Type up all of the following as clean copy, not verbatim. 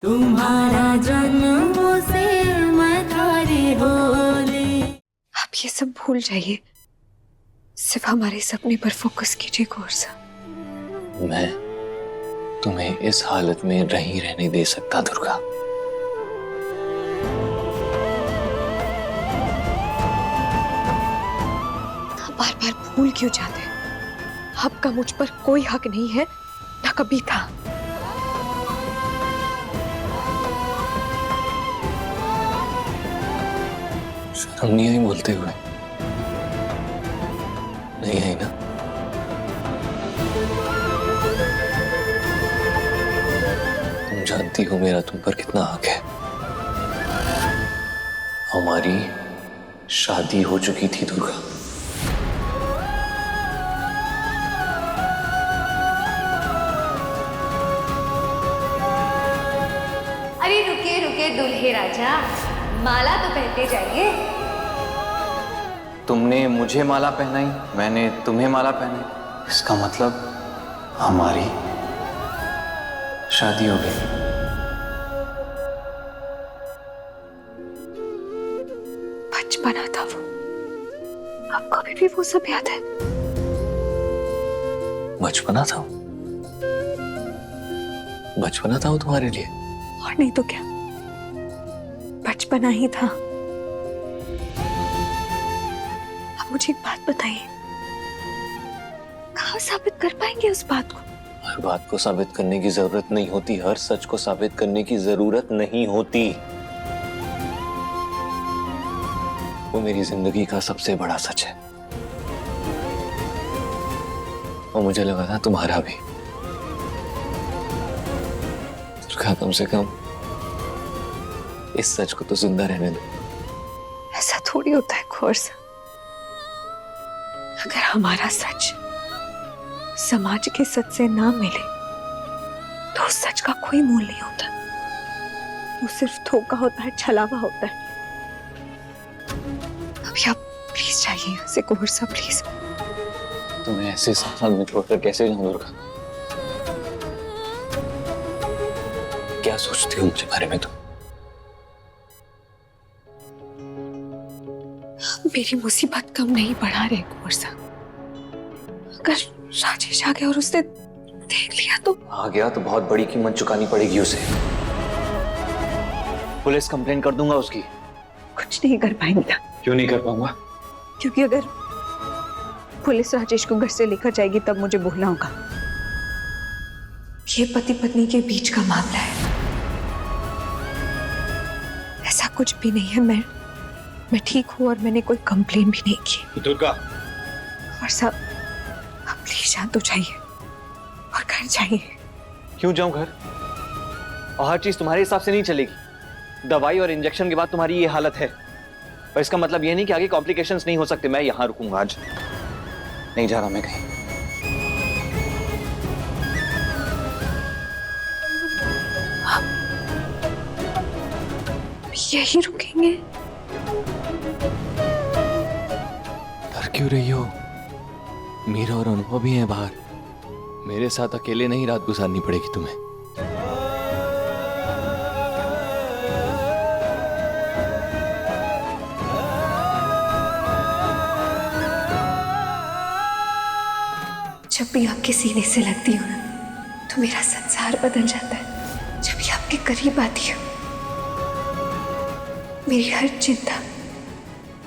तुम्हारा जन्म से मैं थारी होली। आप ये सब भूल जाइए, सिर्फ हमारे सपने पर फोकस कीजिए कोर्सा। मैं तुम्हें इस हालत में नहीं रहने दे सकता दुर्गा। आप बार बार भूल क्यों जाते हैं? आपका मुझ पर कोई हक नहीं है, ना कभी था। शर्म नहीं आई बोलते हुए? नहीं आई ना? तुम जानती हो मेरा तुम पर कितना हक है। हमारी शादी हो चुकी थी दुर्गा। अरे रुके रुके दुल्हे राजा, माला तो पहनते जाइए। तुमने मुझे माला पहनाई, मैंने तुम्हें माला पहनाई। इसका मतलब हमारी शादी हो गई। बचपना था वो, आपको अभी भी वो सब याद है? बचपना था? बचपना था वो तुम्हारे लिए? और नहीं तो क्या, बचपना ही था। अब मुझे एक बात बताइए, कहाँ साबित कर पाएंगे उस बात को? हर बात को साबित करने की जरूरत नहीं होती, हर सच को साबित करने की जरूरत नहीं होती। वो मेरी जिंदगी का सबसे बड़ा सच है, और मुझे लगा था तुम्हारा भी। दुर्गा, कम से कम इस सच को तो जिंदा रहने दो। ऐसा थोड़ी होता है कोर्सा। अगर हमारा सच समाज के सच से ना मिले तो उस सच का कोई मूल नहीं होता। वो सिर्फ धोखा होता है, छलावा होता है। अभी आप प्लीज जाइए यहाँ से कोर्सा, प्लीज। तुम्हें ऐसे साथ में छोड़कर कैसे जाऊं दुर्गा? क्या सोचती हो मुझे बारे में तुम? मेरी मुसीबत कम नहीं बढ़ा रहे कोर्सा। अगर राजेश आ गया और उसने देख लिया तो? आ गया तो बहुत बड़ी कीमत चुकानी पड़ेगी उसे। पुलिस कंप्लेंट कर दूंगा उसकी। कुछ नहीं कर पाएंगे। क्यों नहीं कर पाऊंगा? क्योंकि अगर पुलिस राजेश को घर से लेकर जाएगी तब मुझे बोलना होगा। ये पति पत्नी के बीच का मामला है, ऐसा कुछ भी नहीं है। मैं ठीक हूँ और मैंने कोई कंप्लेन भी नहीं की। दुर्गा, और सब आप प्लीज यहाँ तो जाइए और घर जाइए। क्यों जाऊं घर? और हर चीज तुम्हारे हिसाब से नहीं चलेगी। दवाई और इंजेक्शन के बाद तुम्हारी ये हालत है, पर इसका मतलब ये नहीं कि आगे कॉम्प्लिकेशंस नहीं हो सकते। मैं यहाँ रुकूंगा, आज नहीं जा रहा मैं कहीं। यही रुकेंगे? डर क्यों रही हो? मीरा और अनुभव भी हैं बाहर। मेरे साथ अकेले नहीं रात गुजारनी पड़ेगी तुम्हें। जब भी आपके सीने से लगती हो ना, तो मेरा संसार बदल जाता है। जब भी आपके करीब आती हो, मेरी हर चिंता,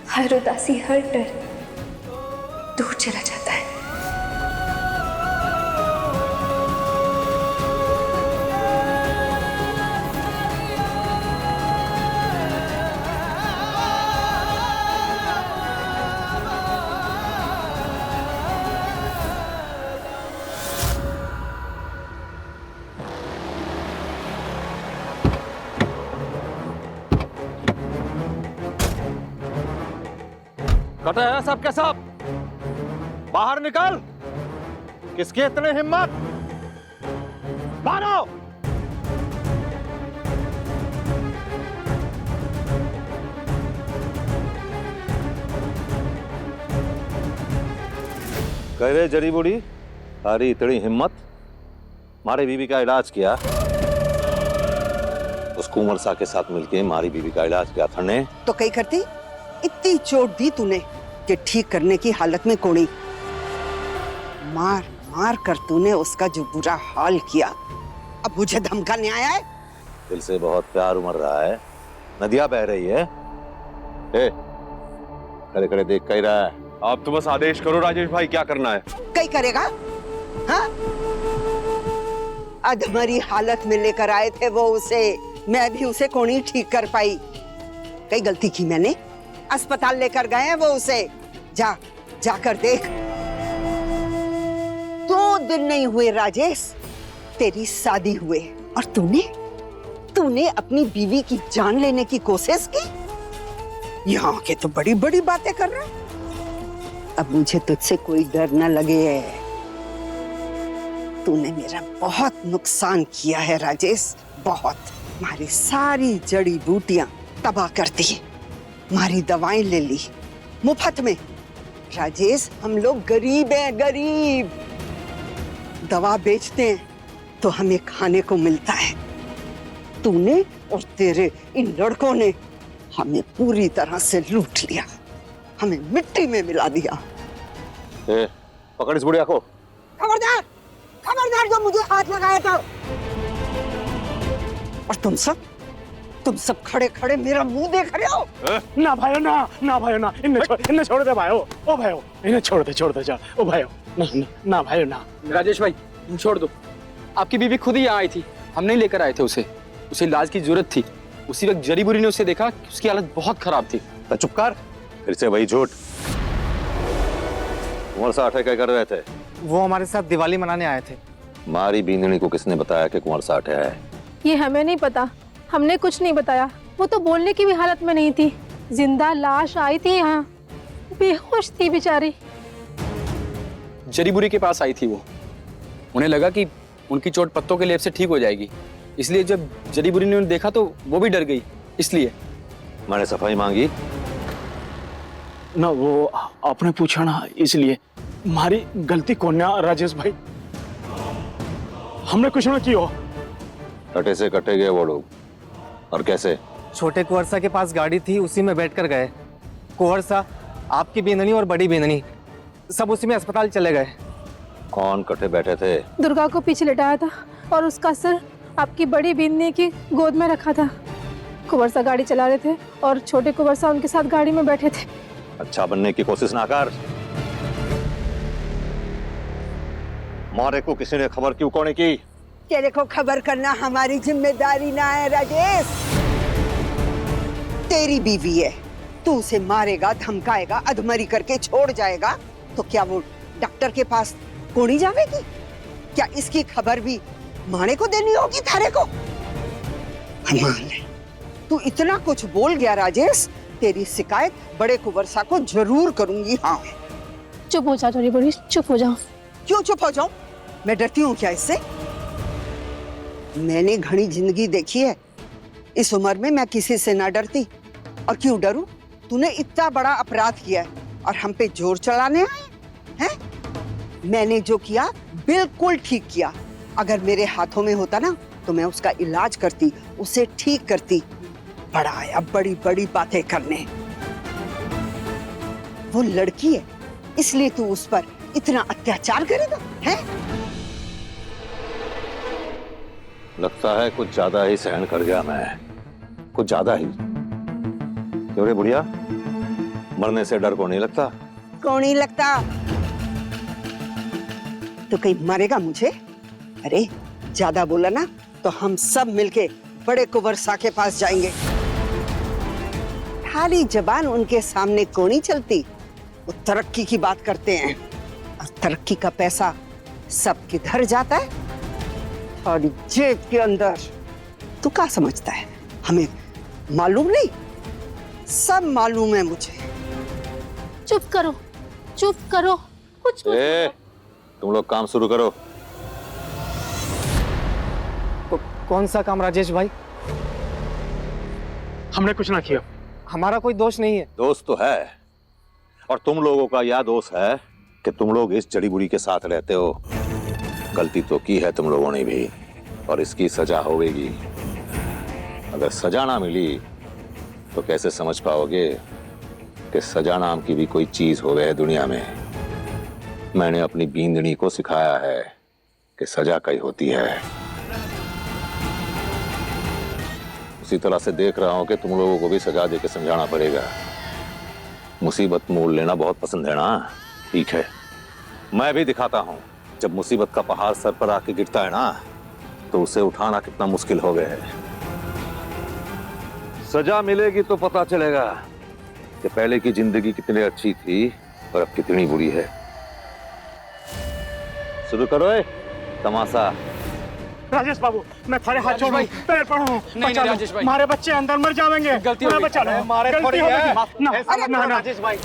हर उदासी, हर डर दूर चला जाता है। कटा है सब के सब, बाहर निकल। किसकी इतनी हिम्मत? मारो। कह रहे जड़ी बूढ़ी, तारी इतनी हिम्मत? मारे बीबी का इलाज किया, कुंवर सा के साथ मिलके हमारी बीवी का इलाज किया था ने। तो कई करती, इतनी चोट दी तूने कि ठीक करने की हालत में कोड़ी। मार मार कर तूने उसका जो बुरा हाल किया, अब मुझे धमकाने आया है? दिल से बहुत प्यार उमड़ रहा है, नदियां बह रही है। ए, खड़े खड़े देख कह रहा है। आप तो बस आदेश करो राजेश भाई, क्या करना है? कई करेगा? हाँ, अधमरी हालत में लेकर आए थे वो उसे, मैं भी उसे कोनी ठीक कर पाई। कई गलती की मैंने, अस्पताल लेकर गए हैं वो उसे। जा जाकर देख। 2 दिन नहीं हुए राजेश तेरी शादी हुए और तूने अपनी बीवी की जान लेने की कोशिश की। यहाँ के तो बड़ी बड़ी बातें कर रहा है। अब मुझे तुझसे कोई डर न लगे। तूने मेरा बहुत नुकसान किया है राजेश, बहुत। हमारी सारी जड़ी बूटियां तबाह कर दी, हमारी दवाएं ले ली मुफ्त में। राजेश, हम लोग गरीब हैं, गरीब। दवा बेचते हैं तो हमें खाने को मिलता है। तूने और तेरे इन लड़कों ने हमें पूरी तरह से लूट लिया, हमें मिट्टी में मिला दिया। ए, पकड़ इस बुढ़िया को। खबरदार, खबरदार जो मुझे हाथ लगाया था। और तुम सब खड़े खड़े मेरा मुंह देख रहे हो। ना भाइयों ना भाइयों ना, इन्हें छोड़ दे भाइयों। ओ भाइयों, इन्हें छोड़ दे जा। ओ भाइयों ना भाइयों ना। राजेश भाई छोड़ दो, आपकी बीवी खुद ही यहाँ आई थी, हम नहीं लेकर आए थे उसे इलाज की जरूरत थी। उसी वक्त जड़ी बुरी ने उसे देखा, उसकी हालत बहुत खराब थी। तो चुप कर, फिर से वही झूठ। कुंवर सा आठे क्या कर रहे थे? वो हमारे साथ दिवाली मनाने आए थे। मारी बींदनी को किसने बताया कि कुंवर सा आठे है? ये हमें नहीं पता, हमने कुछ नहीं बताया। वो तो बोलने की भी हालत में नहीं थी। जिंदा लाश आई थी यहाँ, बेहोश थी बेचारी। जड़ी बुरी के पास आई थी वो, उन्हें लगा कि उनकी चोट पत्तों के लेप से ठीक हो जाएगी, इसलिए जब जड़ी बुरी ने उन्हें देखा तो वो भी डर गई। इसलिए मैंने सफाई मांगी ना, वो आपने पूछा ना, इसलिए। हमारी गलती कौन है राजेश भाई? हमने कुछ ना किया। कटे से कटे गए वो लोग। और कैसे? छोटे कुंवर सा के पास गाड़ी थी, उसी में बैठकर गए। कुंवर सा, आपकी बींदनी और बड़ी बींदनी सब उसी में अस्पताल चले गए। कौन कटे बैठे थे? दुर्गा को पीछे लिटाया था और उसका सर आपकी बड़ी बींदनी की गोद में रखा था। कुंवर सा गाड़ी चला रहे थे और छोटे कुंवर सा उनके साथ गाड़ी में बैठे थे। अच्छा बनने की कोशिश ना कर। मारे को किसी ने खबर क्यों कोने की? तेरे को खबर करना हमारी जिम्मेदारी ना है राजेश। तेरी बीवी है, तू उसे मारेगा, धमकाएगा, अधमरी करके छोड़ जाएगा तो क्या वो डॉक्टर के पास कोनी जावेगी? क्या इसकी खबर भी माने को देनी होगी थारे को? तू इतना कुछ बोल गया राजेश, तेरी शिकायत बड़े कुंवर सा को जरूर करूंगी। हाँ, चुप हो जा जड़ी बुरी, चुप हो जाओ। क्यों चुप हो जाऊं? मैं डरती हूँ क्या इससे? मैंने घनी जिंदगी देखी है, इस उम्र में मैं किसी से ना डरती। और क्यों डरूं? तूने इतना बड़ा अपराध किया है और हम पे जोर चलाने आए हैं? मैंने जो किया बिल्कुल ठीक किया। अगर मेरे हाथों में होता ना तो मैं उसका इलाज करती, उसे ठीक करती। बड़ा आया बड़ी बड़ी बातें करने। वो लड़की है, इसलिए तू उस पर इतना अत्याचार करेगा? हैं? लगता है कुछ ज्यादा ही सहन कर गया मैं, कुछ ज्यादा ही। क्यों रे बुढ़िया, मरने से डर को नहीं लगता? कौन नहीं लगता? तो कहीं मारेगा मुझे? अरे ज्यादा बोला ना तो हम सब मिलके बड़े कुंवर सा के पास जाएंगे। खाली जबान उनके सामने को नहीं चलती। वो तरक्की की बात करते हैं और तरक्की का पैसा सब किधर जाता है? और जेब के अंदर। तू क्या समझता है हमें मालूम नहीं? सब मालूम है मुझे। चुप करो, चुप करो, कुछ तुम लोग काम शुरू करो। कौन सा काम राजेश भाई? हमने कुछ ना किया। हमारा कोई दोष नहीं है। दोस्त तो है, और तुम लोगों का यह दोष है कि तुम लोग इस जड़ी बुड़ी के साथ रहते हो। गलती तो की है तुम लोगों ने भी, और इसकी सजा होगी। अगर सजा ना मिली तो कैसे समझ पाओगे कि सजा नाम की भी कोई चीज हो गई है दुनिया में। मैंने अपनी बींदनी को सिखाया है कि सजा कई होती है। उसी तरह से देख रहा हूं कि तुम लोगों को भी सजा देके समझाना पड़ेगा। मुसीबत मोल लेना बहुत पसंद है ना? ठीक है, मैं भी दिखाता हूं। जब मुसीबत का पहाड़ सर पर आके गिरता है ना, तो उसे उठाना कितना मुश्किल हो गया है। सजा मिलेगी तो पता चलेगा कि पहले की जिंदगी कितनी अच्छी थी और अब कितनी बुरी है। शुरू करो तमाशा। राजेश बाबू, मैं थारे हाथ जोड़ रहा हूं, पैर पड़ो। नहीं राजेश भाई, हमारे बच्चे अंदर मर जाएंगे। गलती हो गई। बचा लो, मारे थोड़ी है। ना राजेश भाई,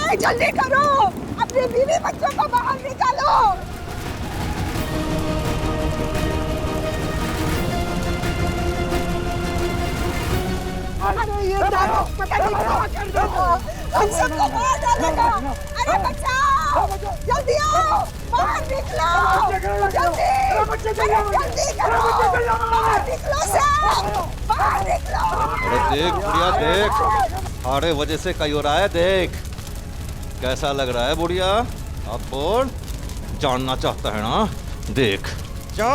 अरे जल्दी करो, अपने बीवी बच्चों को बाहर निकालो। अरे ये दारू पता नहीं क्या कर दो, हम सबको मार डालेगा। अरे बचाओ, जल्दी आओ, बाहर निकलो, जल्दी, अरे जल्दी करो, बाहर निकलो सब, बाहर निकलो। अरे देख बुढ़िया देख, अरे वजह से कई हो रहा है। देख कैसा लग रहा है बुढ़िया? अब बोल, जानना चाहता है ना? देख जा।